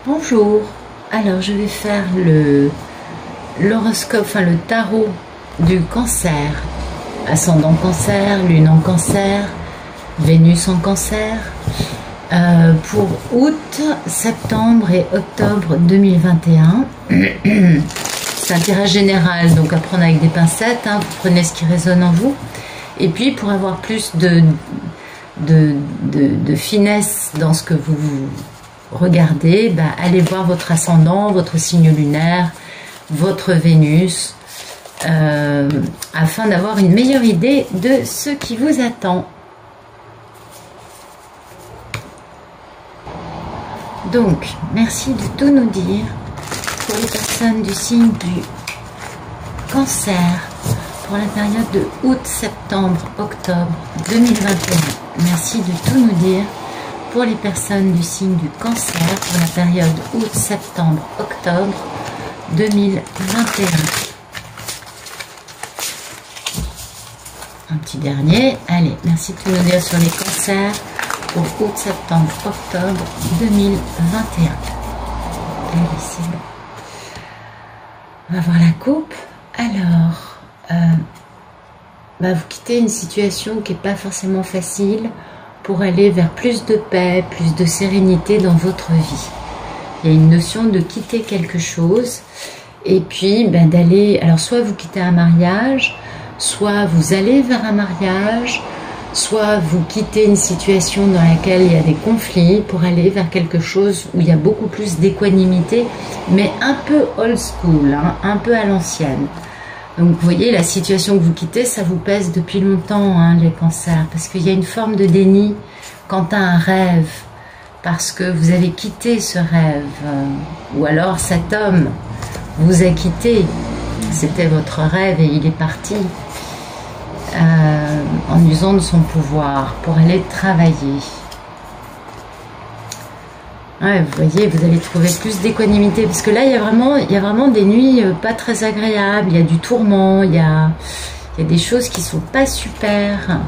Bonjour, alors je vais faire l'horoscope, enfin le tarot du cancer, ascendant cancer, lune en cancer, Vénus en cancer, pour août, septembre et octobre 2021. C'est un tirage général, donc à prendre avec des pincettes, hein, vous prenez ce qui résonne en vous. Et puis pour avoir plus de finesse dans ce que vous regardez, allez voir votre ascendant, votre signe lunaire, votre Vénus, afin d'avoir une meilleure idée de ce qui vous attend. Donc, merci de tout nous dire pour les personnes du signe du cancer pour la période de août, septembre, octobre 2021. Merci de tout nous dire pour les personnes du signe du cancer pour la période août, septembre, octobre 2021. Un petit dernier. Allez, merci de tout nous dire sur les cancers pour août, septembre, octobre 2021. Allez, c'est bon. On va voir la coupe. Alors, vous quittez une situation qui n'est pas forcément facile pour aller vers plus de paix, plus de sérénité dans votre vie. Il y a une notion de quitter quelque chose et puis d'aller, alors soit vous quittez un mariage, soit vous allez vers un mariage, soit vous quittez une situation dans laquelle il y a des conflits pour aller vers quelque chose où il y a beaucoup plus d'équanimité, mais un peu old school, hein, un peu à l'ancienne. Donc vous voyez, la situation que vous quittez, ça vous pèse depuis longtemps, hein, les cancers, parce qu'il y a une forme de déni quant à un rêve, parce que vous avez quitté ce rêve, ou alors cet homme vous a quitté, c'était votre rêve et il est parti en usant de son pouvoir pour aller travailler. Ouais, vous voyez, vous allez trouver plus d'équanimité, parce que là, il y a vraiment des nuits pas très agréables, il y a du tourment, il y a des choses qui sont pas super.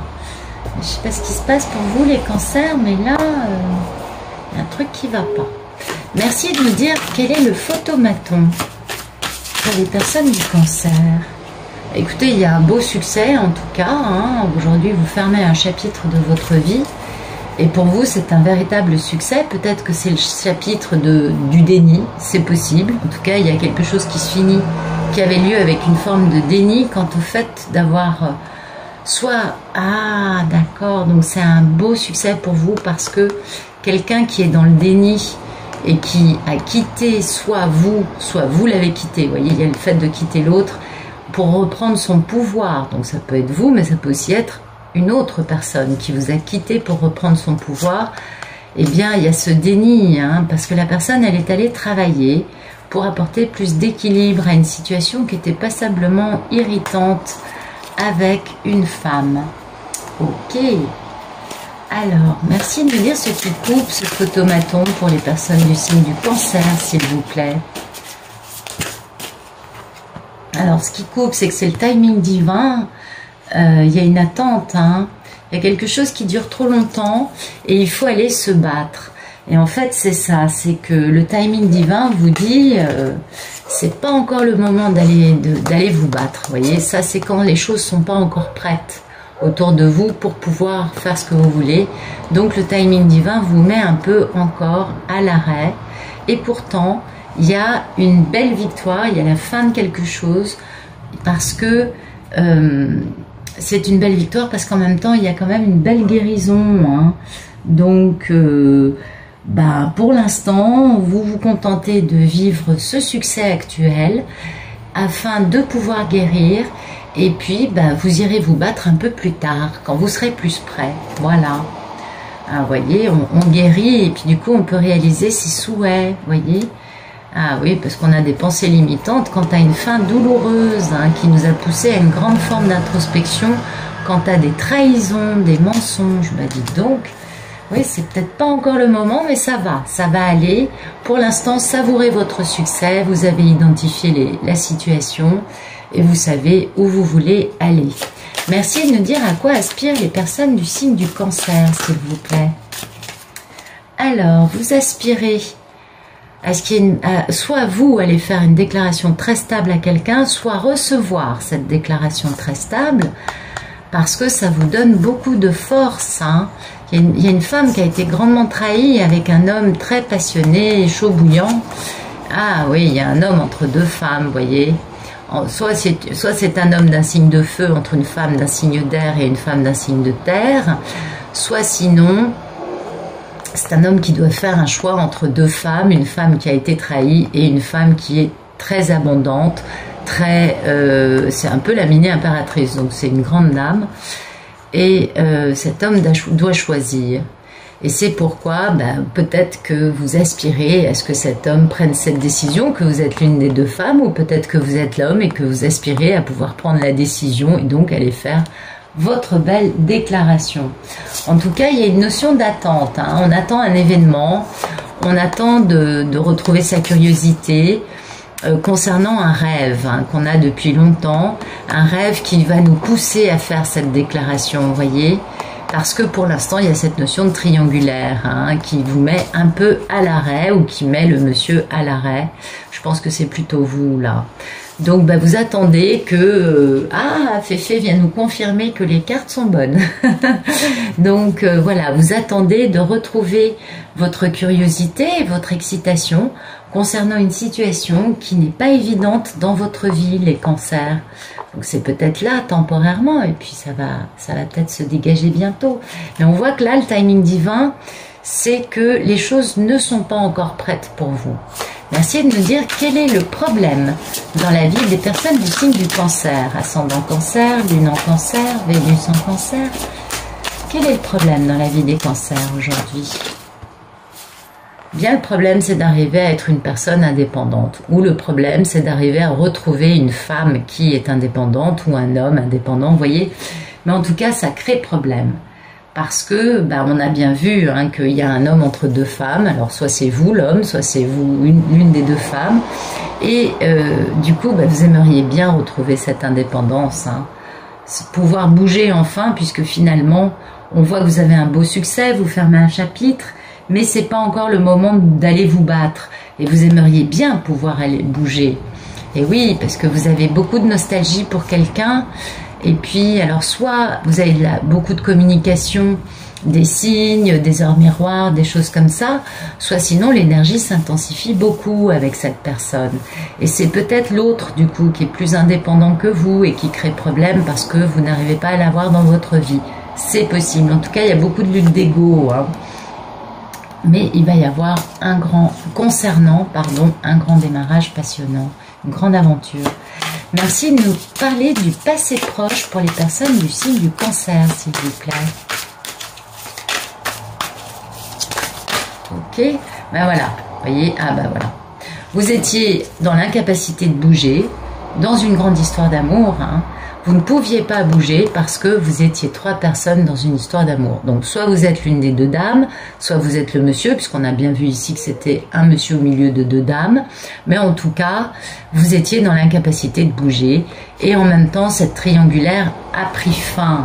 Je ne sais pas ce qui se passe pour vous, les cancers, mais là, il y a un truc qui va pas. Merci de nous dire quel est le photomaton pour les personnes du cancer. Écoutez, il y a un beau succès, en tout cas, hein. Aujourd'hui, vous fermez un chapitre de votre vie. Et pour vous, c'est un véritable succès. Peut-être que c'est le chapitre du déni, c'est possible. En tout cas, il y a quelque chose qui se finit, qui avait lieu avec une forme de déni quant au fait d'avoir soit... Ah, d'accord, donc c'est un beau succès pour vous parce que quelqu'un qui est dans le déni et qui a quitté soit vous l'avez quitté. Vous voyez, il y a le fait de quitter l'autre pour reprendre son pouvoir. Donc ça peut être vous, mais ça peut aussi être une autre personne qui vous a quitté pour reprendre son pouvoir. Eh bien, il y a ce déni, hein, parce que la personne, elle est allée travailler pour apporter plus d'équilibre à une situation qui était passablement irritante avec une femme. Ok. Alors, merci de me dire ce qui coupe ce photomaton pour les personnes du signe du cancer, s'il vous plaît. Alors, ce qui coupe, c'est que c'est le timing divin. Il y a une attente, hein. Il y a quelque chose qui dure trop longtemps et il faut aller se battre. Et en fait, c'est ça, c'est que le timing divin vous dit c'est pas encore le moment d'aller vous battre. Vous voyez, ça c'est quand les choses sont pas encore prêtes autour de vous pour pouvoir faire ce que vous voulez. Donc le timing divin vous met un peu encore à l'arrêt. Et pourtant, il y a une belle victoire, il y a la fin de quelque chose parce que c'est une belle victoire parce qu'en même temps, il y a quand même une belle guérison, hein. Donc, pour l'instant, vous vous contentez de vivre ce succès actuel afin de pouvoir guérir. Et puis, vous irez vous battre un peu plus tard, quand vous serez plus prêt. Voilà. Ah, vous voyez, on guérit et puis du coup, on peut réaliser ses souhaits, vous voyez. Ah oui, parce qu'on a des pensées limitantes quant à une fin douloureuse, hein, qui nous a poussé à une grande forme d'introspection quant à des trahisons, des mensonges. Dites donc, oui, c'est peut-être pas encore le moment, mais ça va aller. Pour l'instant, savourez votre succès, vous avez identifié la situation et vous savez où vous voulez aller. Merci de nous dire à quoi aspirent les personnes du signe du cancer, s'il vous plaît. Alors, vous aspirez à ce qu'il y ait soit vous allez faire une déclaration très stable à quelqu'un, soit recevoir cette déclaration très stable, parce que ça vous donne beaucoup de force. Hein. Il y a une femme qui a été grandement trahie avec un homme très passionné, chaud bouillant. Ah oui, il y a un homme entre deux femmes, vous voyez. Soit c'est un homme d'un signe de feu entre une femme d'un signe d'air et une femme d'un signe de terre, soit sinon c'est un homme qui doit faire un choix entre deux femmes, une femme qui a été trahie et une femme qui est très abondante, c'est un peu la mini-impératrice, donc c'est une grande dame, et cet homme doit choisir. Et c'est pourquoi peut-être que vous aspirez à ce que cet homme prenne cette décision, que vous êtes l'une des deux femmes, ou peut-être que vous êtes l'homme et que vous aspirez à pouvoir prendre la décision et donc aller faire votre belle déclaration. En tout cas, il y a une notion d'attente. Hein. On attend un événement, on attend de retrouver sa curiosité concernant un rêve qu'on a depuis longtemps, un rêve qui va nous pousser à faire cette déclaration, vous voyez, parce que pour l'instant, il y a cette notion de triangulaire qui vous met un peu à l'arrêt ou qui met le monsieur à l'arrêt. Je pense que c'est plutôt vous, là. Donc, vous attendez que... Féfé vient nous confirmer que les cartes sont bonnes. Donc, voilà, vous attendez de retrouver votre curiosité et votre excitation concernant une situation qui n'est pas évidente dans votre vie, les cancers. Donc, c'est peut-être là, temporairement, et puis ça va peut-être se dégager bientôt. Mais on voit que là, le timing divin, c'est que les choses ne sont pas encore prêtes pour vous. Merci de nous dire quel est le problème dans la vie des personnes du signe du cancer. Ascendant cancer, lune en cancer, Vénus en cancer. Quel est le problème dans la vie des cancers aujourd'hui? Bien, le problème, c'est d'arriver à être une personne indépendante. Ou le problème, c'est d'arriver à retrouver une femme qui est indépendante ou un homme indépendant, vous voyez. Mais en tout cas, ça crée problème. Parce que, on a bien vu qu'il y a un homme entre deux femmes. Alors, soit c'est vous l'homme, soit c'est vous l'une des deux femmes. Et du coup, vous aimeriez bien retrouver cette indépendance. Pouvoir bouger enfin, puisque finalement, on voit que vous avez un beau succès, vous fermez un chapitre, mais c'est pas encore le moment d'aller vous battre. Et vous aimeriez bien pouvoir aller bouger. Et oui, parce que vous avez beaucoup de nostalgie pour quelqu'un. Et puis, alors, soit vous avez beaucoup de communication, des signes, des heures miroirs, des choses comme ça, soit sinon l'énergie s'intensifie beaucoup avec cette personne. Et c'est peut-être l'autre, du coup, qui est plus indépendant que vous et qui crée problème parce que vous n'arrivez pas à l'avoir dans votre vie. C'est possible. En tout cas, il y a beaucoup de lutte d'ego. Mais il va y avoir un grand démarrage passionnant, une grande aventure. Merci de nous parler du passé proche pour les personnes du signe du cancer, s'il vous plaît. Ok, voilà, vous voyez, voilà. Vous étiez dans l'incapacité de bouger, dans une grande histoire d'amour, Vous ne pouviez pas bouger parce que vous étiez trois personnes dans une histoire d'amour. Donc, soit vous êtes l'une des deux dames, soit vous êtes le monsieur, puisqu'on a bien vu ici que c'était un monsieur au milieu de deux dames. Mais en tout cas, vous étiez dans l'incapacité de bouger. Et en même temps, cette triangulaire a pris fin.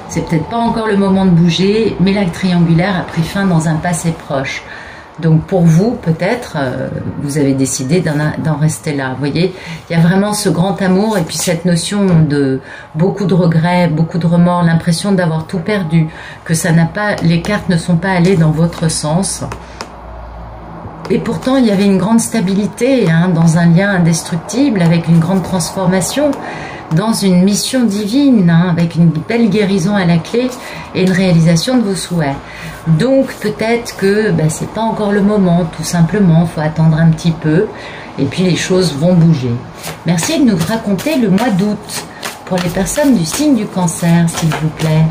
C'est peut-être pas encore le moment de bouger, mais la triangulaire a pris fin dans un passé proche. Donc pour vous, peut-être, vous avez décidé d'en rester là. Vous voyez, il y a vraiment ce grand amour et puis cette notion de beaucoup de regrets, beaucoup de remords, l'impression d'avoir tout perdu, que les cartes ne sont pas allées dans votre sens. Et pourtant, il y avait une grande stabilité dans un lien indestructible, avec une grande transformation, dans une mission divine, avec une belle guérison à la clé et une réalisation de vos souhaits. Donc peut-être que c'est pas encore le moment, tout simplement, il faut attendre un petit peu et puis les choses vont bouger. Merci de nous raconter le mois d'août pour les personnes du signe du cancer, s'il vous plaît.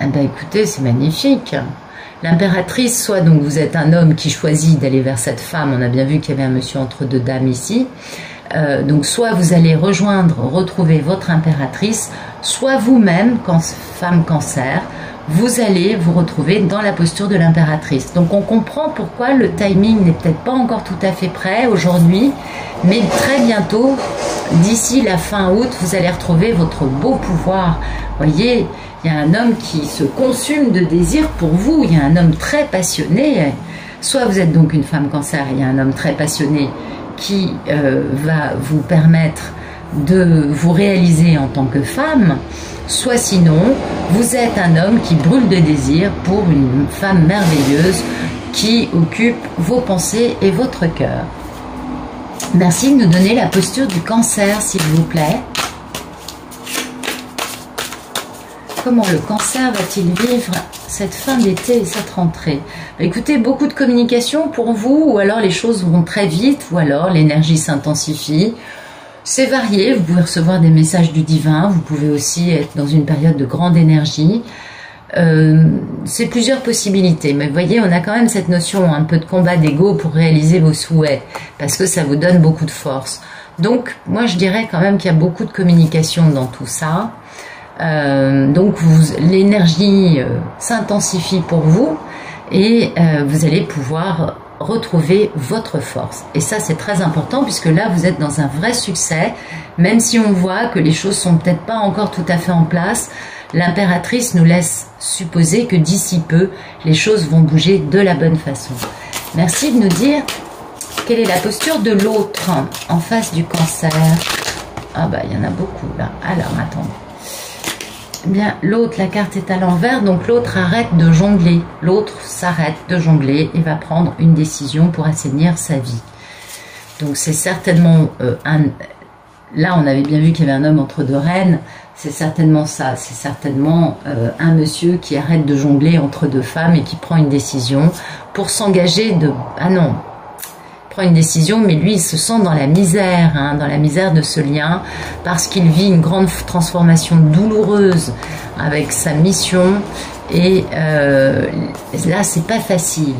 Écoutez, c'est magnifique. L'impératrice, soit donc vous êtes un homme qui choisit d'aller vers cette femme, on a bien vu qu'il y avait un monsieur entre deux dames ici, donc soit vous allez retrouver votre impératrice, soit vous-même, femme cancer, vous allez vous retrouver dans la posture de l'impératrice. Donc on comprend pourquoi le timing n'est peut-être pas encore tout à fait prêt aujourd'hui, mais très bientôt, d'ici la fin août, vous allez retrouver votre beau pouvoir. Vous voyez, il y a un homme qui se consume de désir pour vous, il y a un homme très passionné. Soit vous êtes donc une femme cancer, il y a un homme très passionné qui va vous permettre de vous réaliser en tant que femme, soit sinon, vous êtes un homme qui brûle de désir pour une femme merveilleuse qui occupe vos pensées et votre cœur. Merci de nous donner la posture du cancer, s'il vous plaît. Comment le cancer va-t-il vivre cette fin d'été et cette rentrée? Écoutez, beaucoup de communication pour vous, ou alors les choses vont très vite, ou alors l'énergie s'intensifie. C'est varié, vous pouvez recevoir des messages du divin, vous pouvez aussi être dans une période de grande énergie. C'est plusieurs possibilités, mais vous voyez, on a quand même cette notion un peu de combat d'ego pour réaliser vos souhaits, parce que ça vous donne beaucoup de force. Donc, moi je dirais quand même qu'il y a beaucoup de communication dans tout ça. Donc l'énergie s'intensifie pour vous et vous allez pouvoir retrouver votre force. Et ça, c'est très important puisque là, vous êtes dans un vrai succès, même si on voit que les choses sont peut-être pas encore tout à fait en place. L'impératrice nous laisse supposer que d'ici peu, les choses vont bouger de la bonne façon. Merci de nous dire quelle est la posture de l'autre en face du cancer. Ah bah, il y en a beaucoup là. Alors, attendez. Bien, l'autre, la carte est à l'envers, donc l'autre arrête de jongler. L'autre s'arrête de jongler et va prendre une décision pour assainir sa vie. Donc c'est certainement là, on avait bien vu qu'il y avait un homme entre deux reines. C'est certainement ça. C'est certainement un monsieur qui arrête de jongler entre deux femmes et qui prend une décision pour s'engager de... Ah non, prend une décision, mais lui, il se sent dans la misère, hein, dans la misère de ce lien, parce qu'il vit une grande transformation douloureuse avec sa mission, et là, c'est pas facile.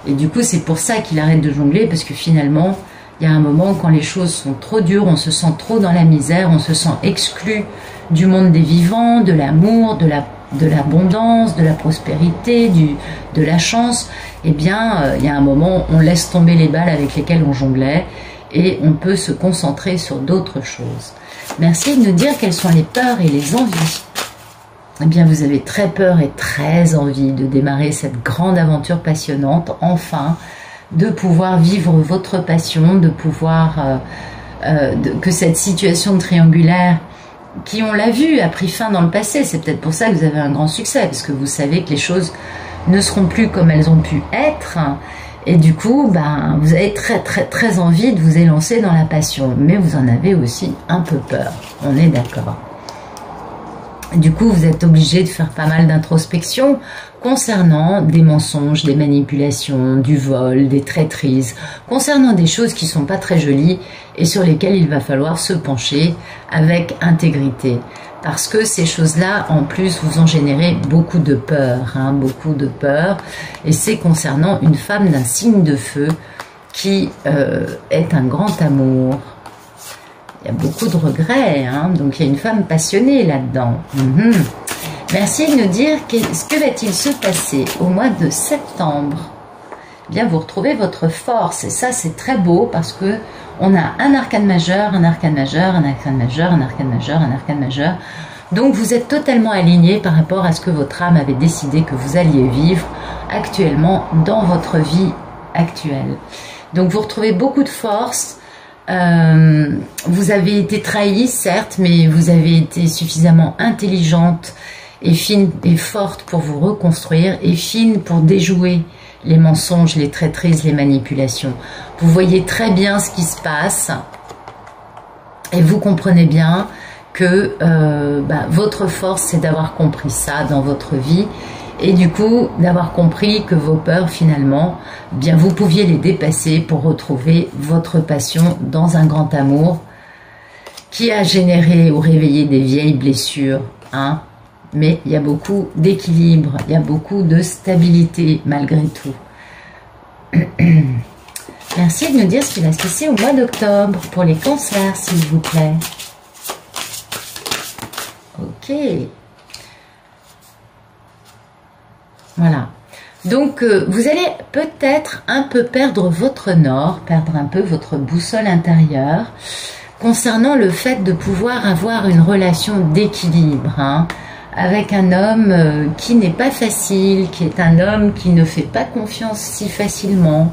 Et du coup, c'est pour ça qu'il arrête de jongler, parce que finalement, il y a un moment, quand les choses sont trop dures, on se sent trop dans la misère, on se sent exclu du monde des vivants, de l'amour, de l'abondance, de la prospérité, de la chance. Eh bien, il y a un moment, on laisse tomber les balles avec lesquelles on jonglait et on peut se concentrer sur d'autres choses. Merci de nous dire quelles sont les peurs et les envies. Eh bien, vous avez très peur et très envie de démarrer cette grande aventure passionnante, enfin, de pouvoir vivre votre passion, de pouvoir que cette situation triangulaire qui, on l'a vu, a pris fin dans le passé. C'est peut-être pour ça que vous avez un grand succès, parce que vous savez que les choses ne seront plus comme elles ont pu être, et du coup, ben, vous avez très envie de vous élancer dans la passion, mais vous en avez aussi un peu peur, on est d'accord. Du coup, vous êtes obligé de faire pas mal d'introspection concernant des mensonges, des manipulations, du vol, des traîtrises, concernant des choses qui sont pas très jolies et sur lesquelles il va falloir se pencher avec intégrité. Parce que ces choses-là, en plus, vous en générez beaucoup de peur, hein, beaucoup de peur. Et c'est concernant une femme d'un signe de feu qui est un grand amour. Il y a beaucoup de regrets, hein, donc il y a une femme passionnée là-dedans. Merci de nous dire ce que va-t-il se passer au mois de septembre. Eh bien, vous retrouvez votre force, et ça c'est très beau parce que on a un arcane majeur, un arcane majeur, un arcane majeur, un arcane majeur, un arcane majeur. Donc vous êtes totalement aligné par rapport à ce que votre âme avait décidé que vous alliez vivre actuellement dans votre vie actuelle. Donc vous retrouvez beaucoup de force. Vous avez été trahie, certes, mais vous avez été suffisamment intelligente et fine et forte pour vous reconstruire, et fine pour déjouer les mensonges, les traîtrises, les manipulations. Vous voyez très bien ce qui se passe et vous comprenez bien que votre force, c'est d'avoir compris ça dans votre vie, et du coup d'avoir compris que vos peurs, finalement, bien vous pouviez les dépasser pour retrouver votre passion dans un grand amour qui a généré ou réveillé des vieilles blessures, hein. Mais il y a beaucoup d'équilibre, il y a beaucoup de stabilité malgré tout. Merci de nous dire ce qui va se passer au mois d'octobre pour les cancers, s'il vous plaît. Ok. Voilà. Donc, vous allez peut-être un peu perdre votre nord, perdre un peu votre boussole intérieure, concernant le fait de pouvoir avoir une relation d'équilibre, hein, avec un homme qui n'est pas facile, qui est un homme qui ne fait pas confiance si facilement,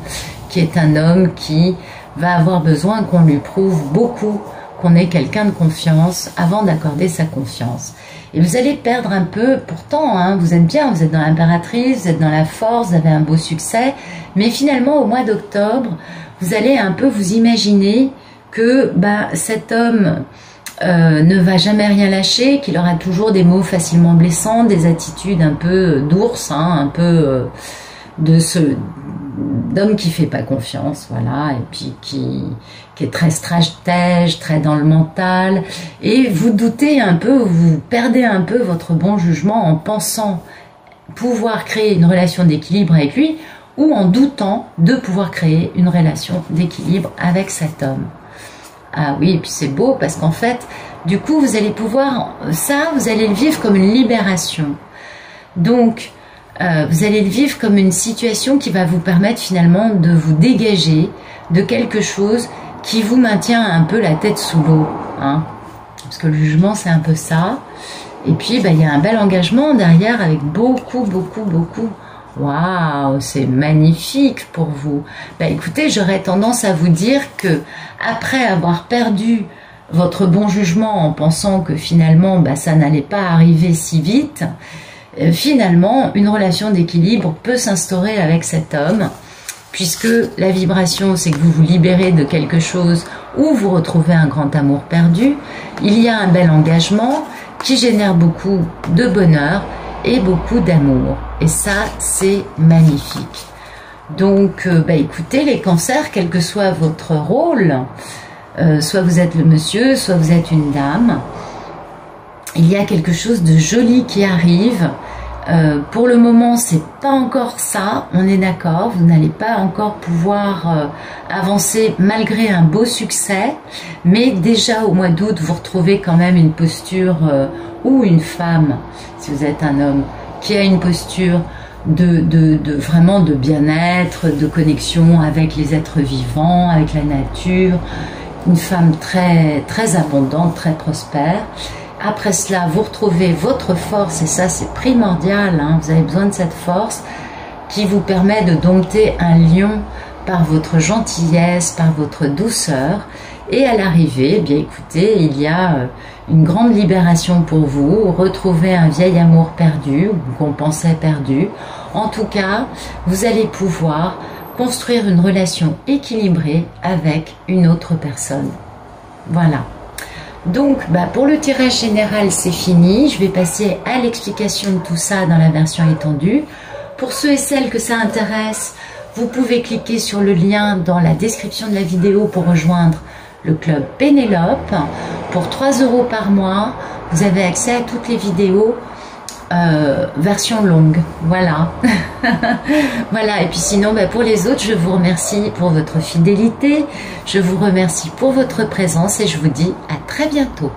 qui est un homme qui va avoir besoin qu'on lui prouve beaucoup qu'on est quelqu'un de confiance avant d'accorder sa confiance. Et vous allez perdre un peu, pourtant, hein, vous êtes bien, vous êtes dans l'impératrice, vous êtes dans la force, vous avez un beau succès, mais finalement au mois d'octobre, vous allez un peu vous imaginer que cet homme ne va jamais rien lâcher, qu'il aura toujours des mots facilement blessants, des attitudes un peu d'ours, hein, un peu d'homme qui fait pas confiance, voilà, et puis qui est très stratège, très dans le mental, et vous doutez un peu, vous perdez un peu votre bon jugement en pensant pouvoir créer une relation d'équilibre avec lui, ou en doutant de pouvoir créer une relation d'équilibre avec cet homme. Ah oui, et puis c'est beau parce qu'en fait, du coup, vous allez pouvoir, vous allez le vivre comme une libération. Donc, vous allez le vivre comme une situation qui va vous permettre finalement de vous dégager de quelque chose qui vous maintient un peu la tête sous l'eau, hein, parce que le jugement c'est un peu ça. Et puis il y a un bel engagement derrière avec beaucoup. Waouh, c'est magnifique pour vous. Écoutez, j'aurais tendance à vous dire que après avoir perdu votre bon jugement en pensant que finalement ça n'allait pas arriver si vite, finalement une relation d'équilibre peut s'instaurer avec cet homme, puisque la vibration c'est que vous vous libérez de quelque chose ou vous retrouvez un grand amour perdu. Il y a un bel engagement qui génère beaucoup de bonheur et beaucoup d'amour, et ça c'est magnifique. Donc écoutez les cancers, quel que soit votre rôle, soit vous êtes le monsieur, soit vous êtes une dame, il y a quelque chose de joli qui arrive. Pour le moment, c'est pas encore ça, on est d'accord, vous n'allez pas encore pouvoir avancer malgré un beau succès, mais déjà au mois d'août, vous retrouvez quand même une posture, ou une femme, si vous êtes un homme, qui a une posture vraiment de bien-être, de connexion avec les êtres vivants, avec la nature, une femme très, très abondante, très prospère. Après cela, vous retrouvez votre force, et ça c'est primordial, hein, vous avez besoin de cette force qui vous permet de dompter un lion par votre gentillesse, par votre douceur. Et à l'arrivée, écoutez, il y a une grande libération pour vous, retrouver un vieil amour perdu, ou qu'on pensait perdu. En tout cas, vous allez pouvoir construire une relation équilibrée avec une autre personne. Voilà. Donc, pour le tirage général, c'est fini. Je vais passer à l'explication de tout ça dans la version étendue. Pour ceux et celles que ça intéresse, vous pouvez cliquer sur le lien dans la description de la vidéo pour rejoindre le club Pénélope. Pour 3 € par mois, vous avez accès à toutes les vidéos version longue. Voilà. Voilà. Et puis sinon, pour les autres, je vous remercie pour votre fidélité. Je vous remercie pour votre présence et je vous dis à très bientôt.